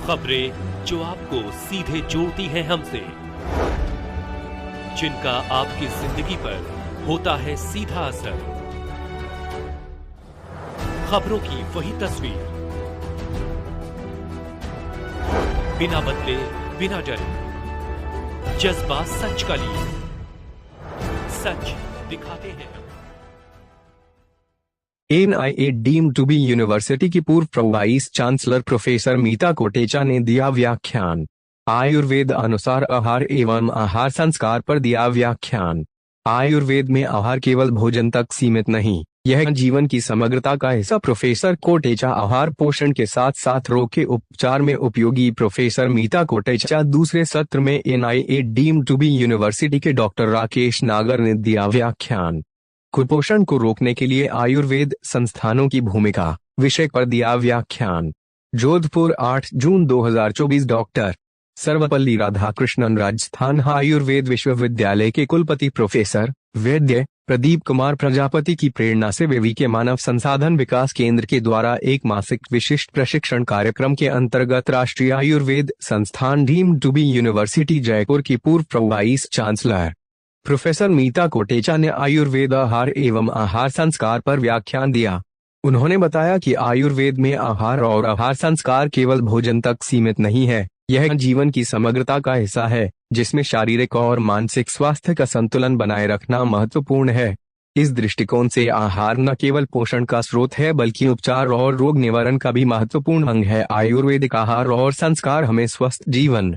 खबरें जो आपको सीधे जोड़ती हैं हमसे, जिनका आपकी जिंदगी पर होता है सीधा असर। खबरों की वही तस्वीर, बिना बदले बिना डरे, जज्बा सच का लिए, सच दिखाते हैं। NIA deemed to be university की पूर्व vice chancellor professor Meeta Kotecha ने दिया व्याख्यान। आयुर्वेद अनुसार आहार एवं आहार संस्कार पर दिया व्याख्यान। आयुर्वेद में आहार केवल भोजन तक सीमित नहीं, यह जीवन की समग्रता का हिस्सा। प्रोफेसर कोटेचा आहार पोषण के साथ साथ रोग के उपचार में उपयोगी। प्रोफेसर मीता कोटेचा दूसरे सत्र में NIA deemed to be university के डॉक्टर राकेश नागर ने दिया व्याख्यान। कुपोषण को रोकने के लिए आयुर्वेद संस्थानों की भूमिका विषय पर दिया व्याख्यान। जोधपुर 8 जून 2024। डॉक्टर सर्वपल्ली राधाकृष्णन राजस्थान आयुर्वेद विश्वविद्यालय के कुलपति प्रोफेसर वैद्य प्रदीप कुमार प्रजापति की प्रेरणा से विवि के मानव संसाधन विकास केंद्र के द्वारा एक मासिक विशिष्ट प्रशिक्षण कार्यक्रम के अंतर्गत Rashtriya Ayurveda Sansthan deemed to be university Jaipur की पूर्व vice chancellor professor Meeta Kotecha ने आयुर्वेद आहार एवं आहार संस्कार पर व्याख्यान दिया। उन्होंने बताया कि आयुर्वेद में आहार और आहार संस्कार केवल भोजन तक सीमित नहीं है, यह जीवन की समग्रता का हिस्सा है, जिसमें शारीरिक और मानसिक स्वास्थ्य का संतुलन बनाए रखना महत्वपूर्ण है। इस दृष्टिकोण से आहार न केवल पोषण का स्रोत है बल्कि उपचार और रोग निवारण का भी महत्वपूर्ण अंग है। आयुर्वेदिक आहार और संस्कार हमें स्वस्थ जीवन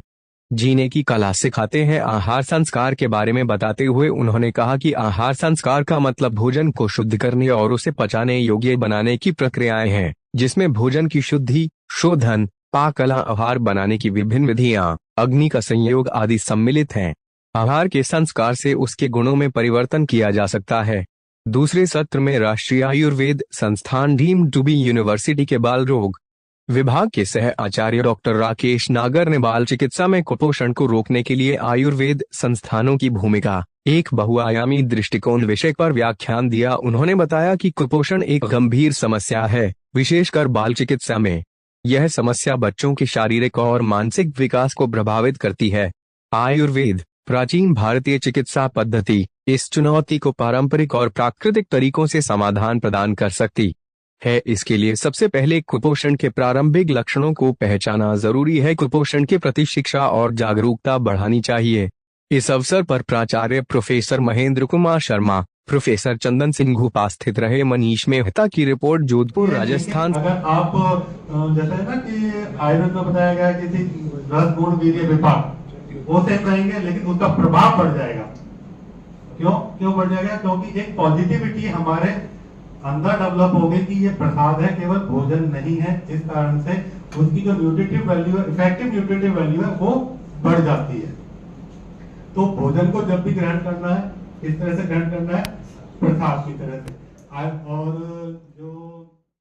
जीने की कला सिखाते हैं। आहार संस्कार के बारे में बताते हुए उन्होंने कहा कि आहार संस्कार का मतलब भोजन को शुद्ध करने और उसे पचाने योग्य बनाने की प्रक्रियाएं हैं, जिसमें भोजन की शुद्धि, शोधन, पाककला, आहार बनाने की विभिन्न विधियां, अग्नि का संयोग आदि सम्मिलित हैं। आहार के संस्कार से उसके गुणों में परिवर्तन किया जा सकता है। दूसरे सत्र में राष्ट्रीय Ayurveda Sansthan deemed to be university के बाल रोग विभाग के सह आचार्य डॉक्टर राकेश नागर ने बाल चिकित्सा में कुपोषण को रोकने के लिए आयुर्वेद संस्थानों की भूमिका एक बहुआयामी दृष्टिकोण विषय पर व्याख्यान दिया। उन्होंने बताया कि कुपोषण एक गंभीर समस्या है, विशेषकर बाल चिकित्सा में। यह समस्या बच्चों के शारीरिक और मानसिक विकास को प्रभावित करती है। आयुर्वेद, प्राचीन भारतीय चिकित्सा पद्धति, इस चुनौती को पारंपरिक और प्राकृतिक तरीकों से समाधान प्रदान कर सकती है। इसके लिए सबसे पहले कुपोषण के प्रारंभिक लक्षणों को पहचानना जरूरी है। कुपोषण के प्रति शिक्षा और जागरूकता बढ़ानी चाहिए। इस अवसर पर प्राचार्य प्रोफेसर महेंद्र कुमार शर्मा, प्रोफेसर चंदन सिंह उपस्थित रहे। मनीष मेहता की रिपोर्ट, जोधपुर, राजस्थान। अगर आप जैसे है ना कि आयुर्वेद में बताया गया किसी रस गुण वीर्य विपाक वो सेम रहेंगे, लेकिन उसका प्रभाव बढ़ जाएगा। क्यों बढ़ जाएगा? क्योंकि एक पॉजिटिविटी हमारे अंदर डेवलप हो गई कि ये प्रसाद है, केवल भोजन नहीं है। इस कारण से उसकी जो न्यूट्रिटिव वैल्यू है, इफेक्टिव न्यूट्रिटिव वैल्यू है, वो बढ़ जाती है। तो भोजन को जब भी ग्रहण करना है, इस तरह से ग्रहण करना है, प्रसाद की तरह से। और जो